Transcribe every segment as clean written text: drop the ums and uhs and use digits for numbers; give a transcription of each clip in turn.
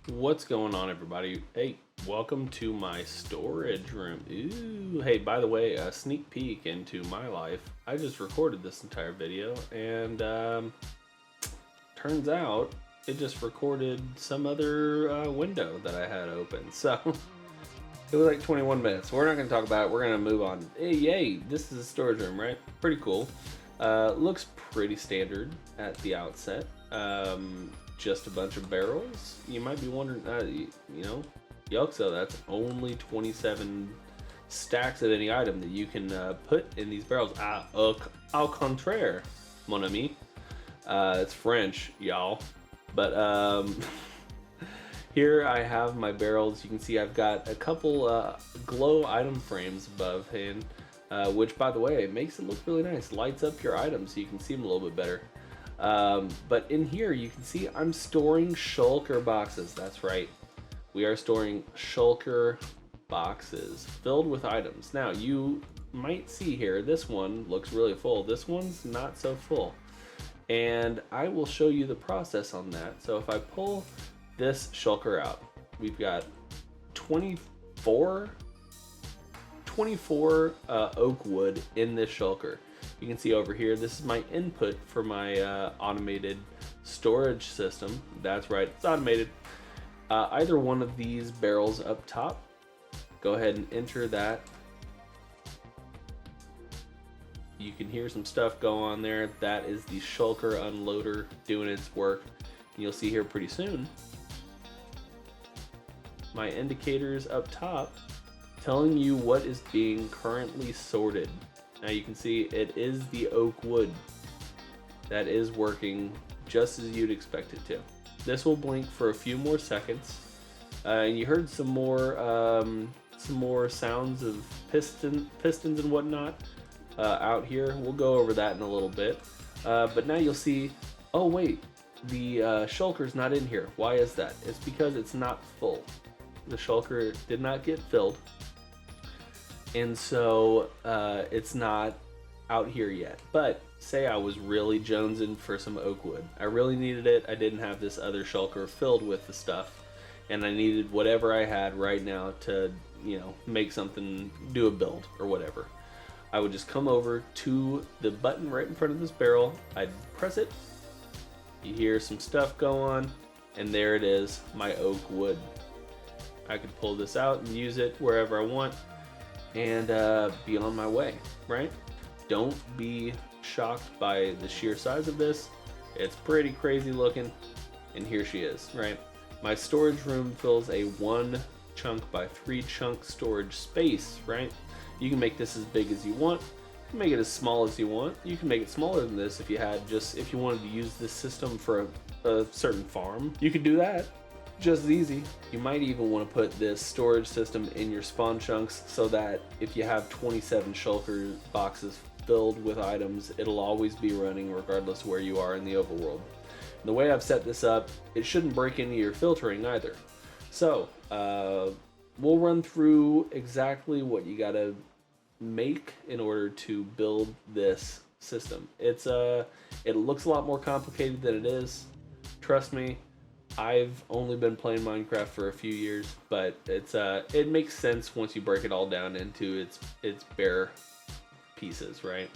What's going on, everybody? Hey, welcome to my storage room. Ooh, hey, by the way, a sneak peek into my life. I just recorded this entire video, and turns out it just recorded some other window that I had open. So it was like 21 minutes. We're not going to talk about it. We're going to move on. Hey, yay! This is a storage room, right? Pretty cool. Looks pretty standard at the outset. Just a bunch of barrels. You might be wondering, Yuxo, that's only 27 stacks of any item that you can put in these barrels. Au contraire, mon ami. It's French, y'all. But here I have my barrels. You can see I've got a couple glow item frames above hand, which, by the way, makes it look really nice. Lights up your items so you can see them a little bit better. But in here you can see I'm storing shulker boxes. That's right. We are storing shulker boxes filled with items. Now you might see here, this one looks really full. This one's not so full. And I will show you the process on that. So if I pull this shulker out, we've got 24 oak wood in this shulker. You can see over here, this is my input for my automated storage system. That's right, it's automated. Either one of these barrels up top, go ahead and enter that. You can hear some stuff go on there. That is the shulker unloader doing its work. And you'll see here pretty soon, my indicators up top telling you what is being currently sorted. Now you can see it is the oak wood that is working just as you'd expect it to. This will blink for a few more seconds. And you heard some more sounds of pistons and whatnot out here. We'll go over that in a little bit. But now you'll see, oh wait, the shulker's not in here. Why is that? It's because it's not full. The shulker did not get filled. And so it's not out here yet. But say I was really jonesing for some oak wood. I really needed it. I didn't have this other shulker filled with the stuff. And I needed whatever I had right now to, make something, do a build or whatever. I would just come over to the button right in front of this barrel. I'd press it. You hear some stuff go on. And there it is, my oak wood. I could pull this out and use it wherever I want. And be on my way, right? Don't be shocked by the sheer size of this. It's pretty crazy looking, and here she is, right? My storage room fills a 1 chunk by 3 chunk storage space, right? You can make this as big as you want. You can make it as small as you want. You can make it smaller than this if you wanted to use this system for a certain farm. You could do that. Just as easy. You might even want to put this storage system in your spawn chunks so that if you have 27 shulker boxes filled with items, it'll always be running regardless of where you are in the overworld. And the way I've set this up, it shouldn't break into your filtering either. So we'll run through exactly what you gotta make in order to build this system. It looks a lot more complicated than it is. Trust me. I've only been playing Minecraft for a few years, but it makes sense once you break it all down into its bare pieces, right?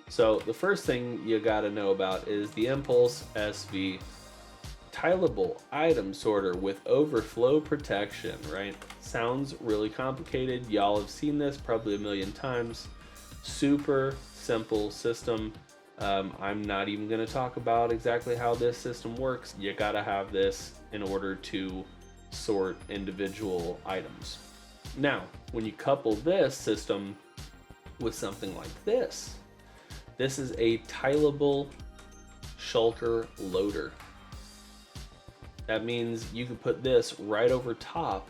So the first thing you gotta know about is the Impulse SV tileable item sorter with overflow protection, right? Sounds really complicated. Y'all have seen this probably a million times. Super simple system. I'm not even going to talk about exactly how this system works. You gotta have this in order to sort individual items. Now, when you couple this system with something like this is a tileable shulker loader. That means you can put this right over top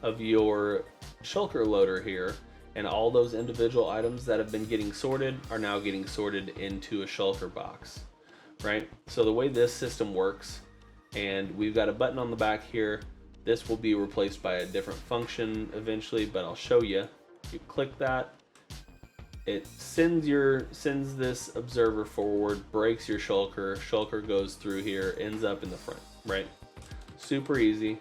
of your shulker loader here, and all those individual items that have been getting sorted are now getting sorted into a shulker box, right? So the way this system works, and we've got a button on the back here, this will be replaced by a different function eventually, but I'll show you. You click that, it sends this observer forward, breaks your shulker goes through here, ends up in the front, right? Super easy.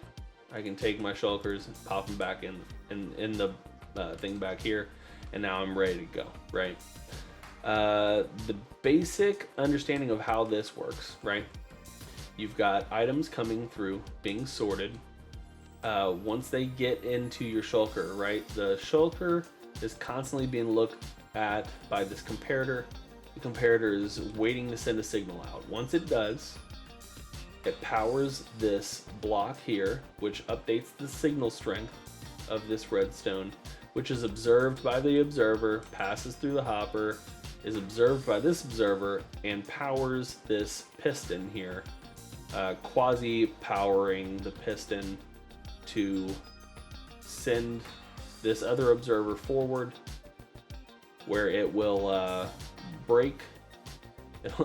I can take my shulkers and pop them back in the thing back here, and now I'm ready to go, right? The basic understanding of how this works, right? You've got items coming through, being sorted. Once they get into your shulker, right? The shulker is constantly being looked at by this comparator. The comparator is waiting to send a signal out. Once it does, it powers this block here, which updates the signal strength of this redstone, which is observed by the observer, passes through the hopper, is observed by this observer, and powers this piston here, quasi-powering the piston to send this other observer forward, where it will break.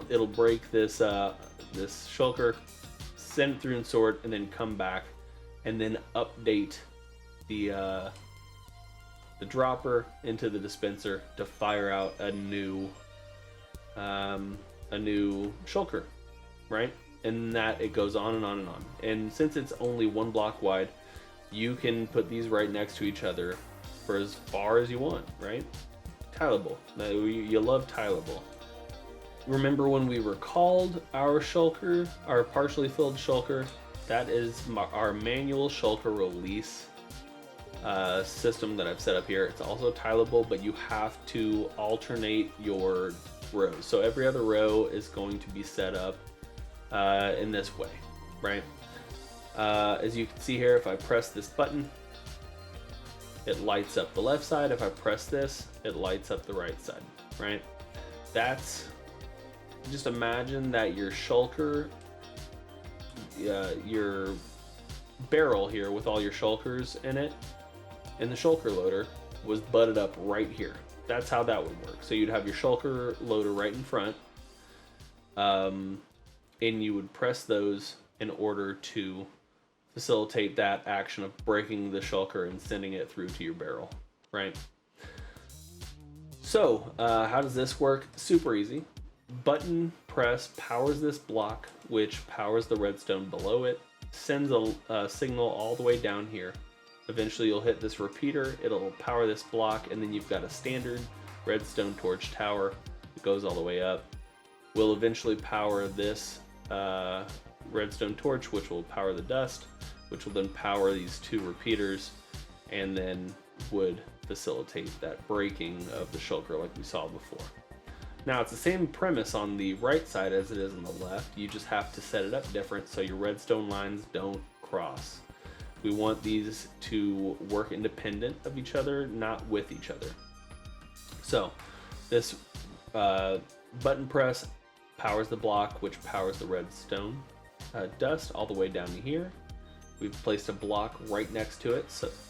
It'll break this this shulker, send it through and sort, and then come back, and then update the dropper into the dispenser to fire out a new shulker, right? And that it goes on and on and on. And since it's only one block wide, you can put these right next to each other for as far as you want, right? Tileable. You love tileable. Remember when we recalled our shulker, our partially filled shulker? That is our manual shulker release system that I've set up here. It's also tileable, but you have to alternate your rows. So every other row is going to be set up in this way, right? As you can see here, if I press this button, it lights up the left side. If I press this, it lights up the right side, right? That's, just imagine that your shulker, your barrel here with all your shulkers in it, and the shulker loader was butted up right here. That's how that would work. So you'd have your shulker loader right in front, and you would press those in order to facilitate that action of breaking the shulker and sending it through to your barrel, right? So how does this work? Super easy. Button press powers this block, which powers the redstone below it, sends a signal all the way down here. Eventually you'll hit this repeater, it'll power this block, and then you've got a standard redstone torch tower that goes all the way up. We'll eventually power this redstone torch, which will power the dust, which will then power these two repeaters, and then would facilitate that breaking of the shulker like we saw before. Now it's the same premise on the right side as it is on the left. You just have to set it up different so your redstone lines don't cross. We want these to work independent of each other, not with each other. So this button press powers the block, which powers the redstone dust all the way down to here. We've placed a block right next to it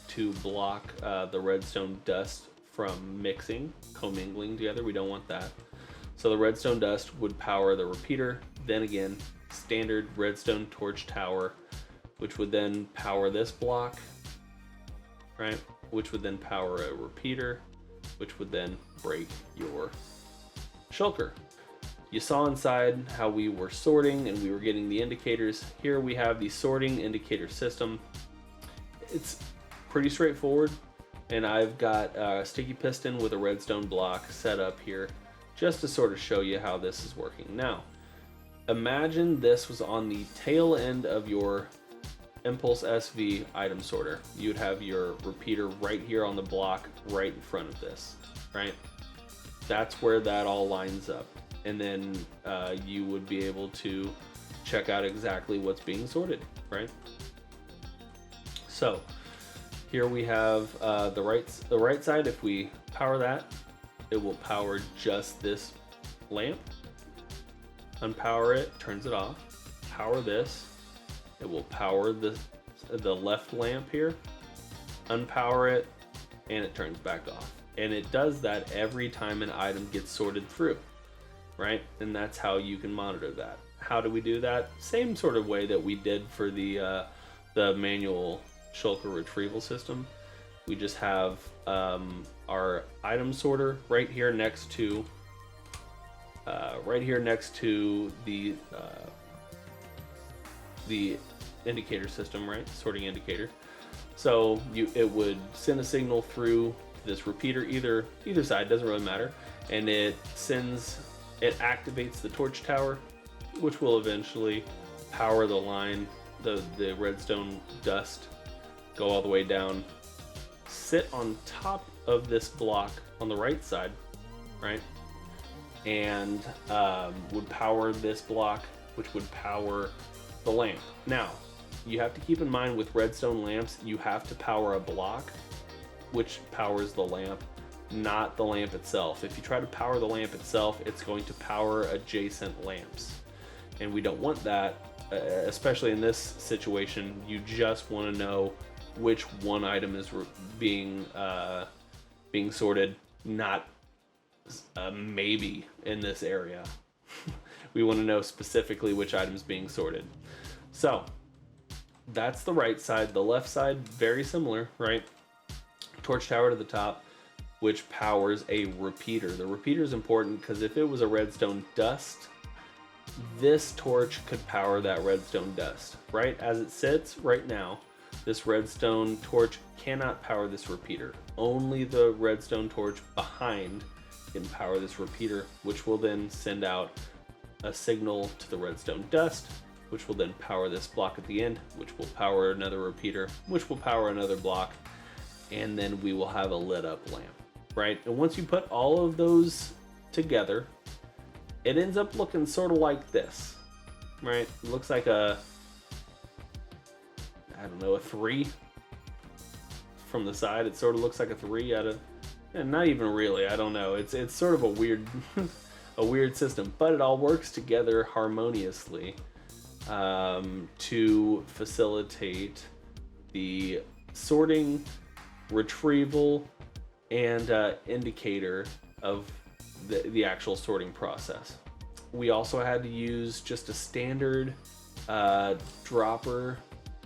to block the redstone dust from mixing, commingling together. We don't want that. So the redstone dust would power the repeater, then again, standard redstone torch tower, which would then power this block, right? Which would then power a repeater, which would then break your shulker. You saw inside how we were sorting and we were getting the indicators. Here we have the sorting indicator system. It's pretty straightforward, and I've got a sticky piston with a redstone block set up here just to sort of show you how this is working. Now, imagine this was on the tail end of your Impulse SV item sorter. You'd have your repeater right here on the block right in front of this, right? That's where that all lines up. And then you would be able to check out exactly what's being sorted, right? So here we have the right side. If we power that, it will power just this lamp. Unpower it, turns it off. Power this, it will power the left lamp here. Unpower it, and it turns back off. And it does that every time an item gets sorted through, right? And that's how you can monitor that. How do we do that? Same sort of way that we did for the manual shulker retrieval system. We just have our item sorter right here next to the indicator system, right? Sorting indicator. So it would send a signal through this repeater, either side, doesn't really matter, and it activates the torch tower, which will eventually power the line, the redstone dust, go all the way down, sit on top of this block on the right side, right? And would power this block, which would power the lamp. Now, you have to keep in mind with redstone lamps, you have to power a block, which powers the lamp, not the lamp itself. If you try to power the lamp itself, it's going to power adjacent lamps. And we don't want that, especially in this situation. You just want to know which one item is being sorted, not maybe in this area. We want to know specifically which item is being sorted. So that's the right side. The left side, very similar, right? Torch tower to the top, which powers a repeater. The repeater is important because if it was a redstone dust, this torch could power that redstone dust, right? As it sits right now, this redstone torch cannot power this repeater. Only the redstone torch behind can power this repeater, which will then send out a signal to the redstone dust, which will then power this block at the end, which will power another repeater, which will power another block, and then we will have a lit up lamp, right? And once you put all of those together, it ends up looking sort of like this, right? It looks like a 3 from the side. It sort of looks like a 3 out of, and not even really, I don't know. It's sort of a weird a weird system, but it all works together harmoniously to facilitate the sorting, retrieval, and indicator of the actual sorting process. We also had to use just a standard dropper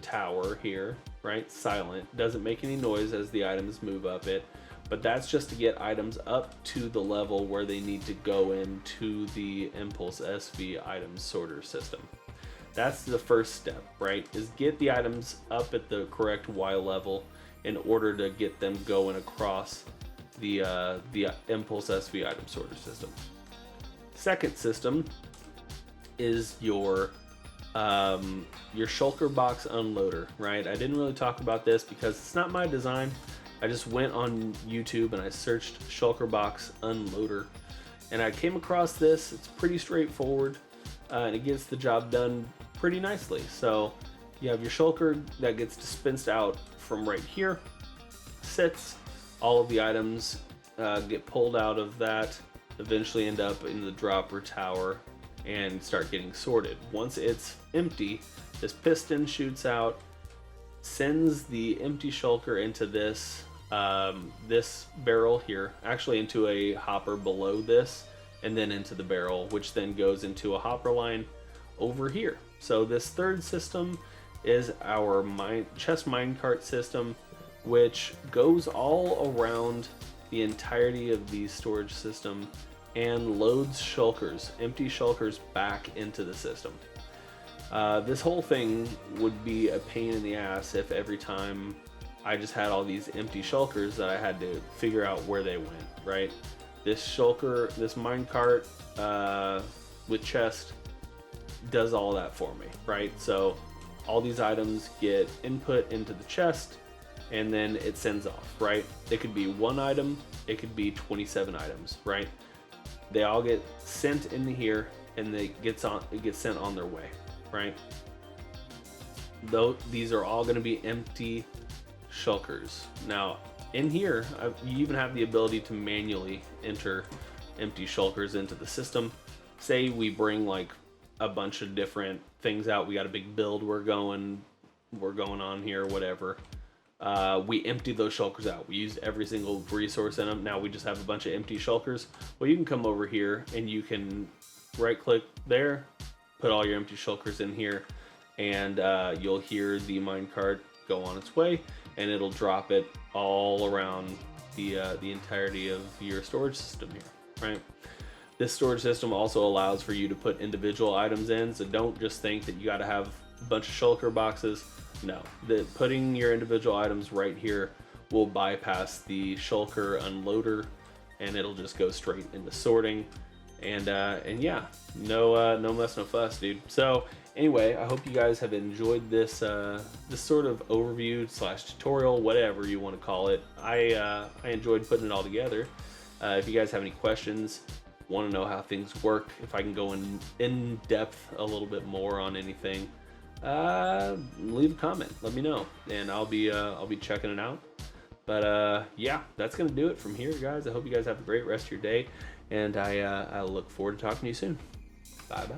tower here, right? Silent, doesn't make any noise as the items move up it, but that's just to get items up to the level where they need to go into the Impulse SV item sorter system. That's the first step, right? Is get the items up at the correct Y level in order to get them going across the Impulse SV item sorter system. Second system is your shulker box unloader, right? I didn't really talk about this because it's not my design. I just went on YouTube and I searched shulker box unloader, and I came across this. It's pretty straightforward, and it gets the job done pretty nicely. So you have your shulker that gets dispensed out from right here, sits, all of the items get pulled out of that, eventually end up in the dropper tower and start getting sorted. Once it's empty, this piston shoots out, sends the empty shulker into this barrel here, actually into a hopper below this, and then into the barrel, which then goes into a hopper line over here. So this third system is our chest minecart system, which goes all around the entirety of the storage system and loads shulkers, empty shulkers, back into the system. This whole thing would be a pain in the ass if every time I just had all these empty shulkers that I had to figure out where they went, right? This shulker, this minecart with chest does all that for me, right? So all these items get input into the chest and then it sends off, right? It could be one item, it could be 27 items, right? They all get sent into here and it gets sent on their way, right? Though these are all going to be empty shulkers. Now in here, you even have the ability to manually enter empty shulkers into the system. Say we bring like a bunch of different things out. We got a big build we're going on here, whatever. We empty those shulkers out. We use every single resource in them. Now we just have a bunch of empty shulkers. Well, you can come over here and you can right click there, put all your empty shulkers in here, and you'll hear the minecart go on its way, and it'll drop it all around the entirety of your storage system here, right? This storage system also allows for you to put individual items in, so don't just think that you got to have a bunch of shulker boxes. No, putting your individual items right here will bypass the shulker unloader, and it'll just go straight into sorting. And yeah, no mess, no fuss, dude. So anyway, I hope you guys have enjoyed this this sort of overview / tutorial, whatever you want to call it. I enjoyed putting it all together. If you guys have any questions, want to know how things work, if I can go in depth a little bit more on anything, leave a comment, let me know, and I'll be checking it out. But yeah, that's gonna do it from here, guys. I hope you guys have a great rest of your day, and I look forward to talking to you soon. Bye bye.